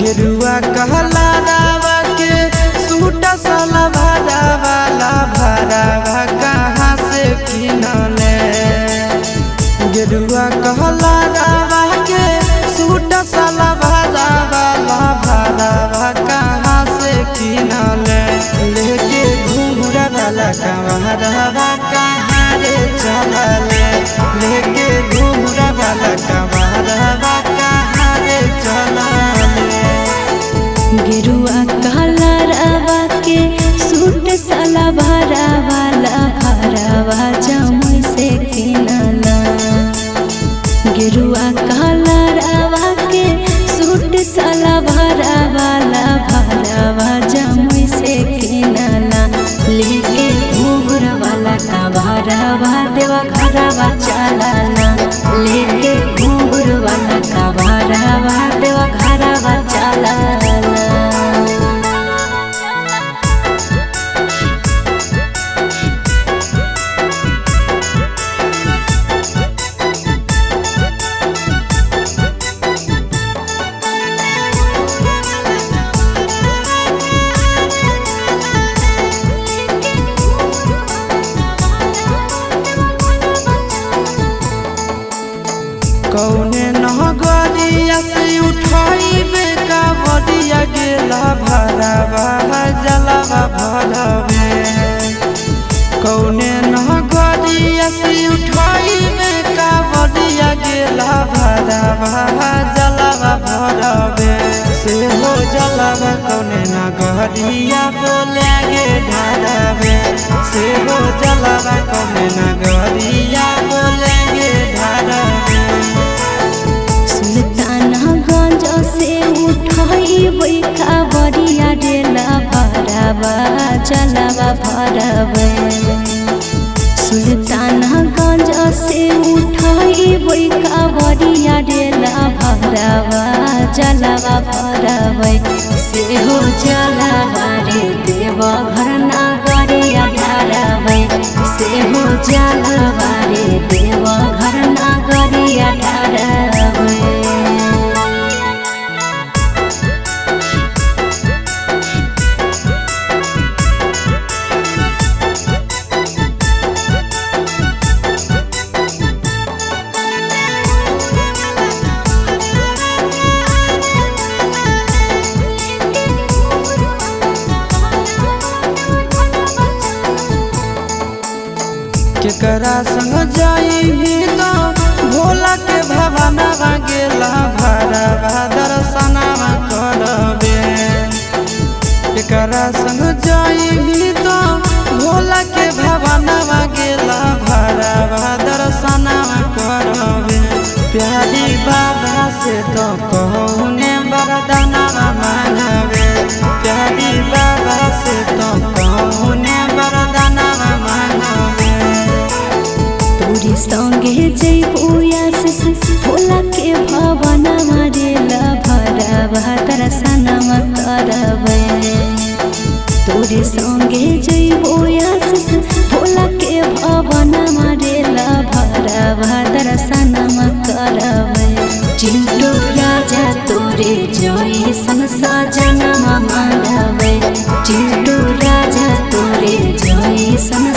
गेरुआ कहला रावा के सूट साला भाड़ा वाला भरावा कहाँ से किनले। गेरुआ कहला रावा के सूट साला भाड़ा वाला भरावा कहाँ से किनले। लेके घूंघरा वाला कवरवा कहाँ रे चलले। लेके घूंघरा वाला कवरवा कहाँ रे चलले। गेरुआ कहला रावा के सूट साला भरा वाला भरावा जमुई से किनला। गेरुआ कहला रावा के सूट साला भरा वाला भरावा जमुई से किनला। लेके घूंघर वाला का भरावा देवा घरवा चलला। लेके घूंघर वाला का भरावा देवा घरवा चलला। कौने नगरिया से उठाइबे कावड़िया गेला भरावा जलावा भरवे। कौने नगरिया से उठाइबे कावड़िया गेला भरावा जलावा भरवे। से हो जलावा कौने नगरिया बोले गे ढारवे। से हो जलावा कौने नगरिया बोले गे ढारवे। सुल्तानगंज से उठाइबै कावड़िया डेला भरावा जलावा भरवे। सुल्तानगंज से उठाइबै कावड़िया डेला भरावा जलावा भरवे। से हो जलावा रे देवा घर नगरिया ढारवे। से हो जलावा रे देवा घर नगरिया ढारवे। केकरा संग जाई तो भोला के भवनवा गेला भरावा दर्शनवा करबे। केकरा संग जाई तो भोला के भवनवा गेला भरावा दर्शनवा करबे। प्यारी बाबा से तो कहूने वरदानवा मांगबे। प्यारी बाबा से तो कहूने वरदानवा मांगबे। तोरी संगे जइबुया से भोला के भवनवा डेला भरावा दर्शनवा करबे। तोरे संगे जइबुया से भोला के भवनवा डेला भरावा दर्शनवा करबे। चिंटू राजा तोरे जोई सन सजनवा मांगबे। चिंटू राजा तोरे जोई सन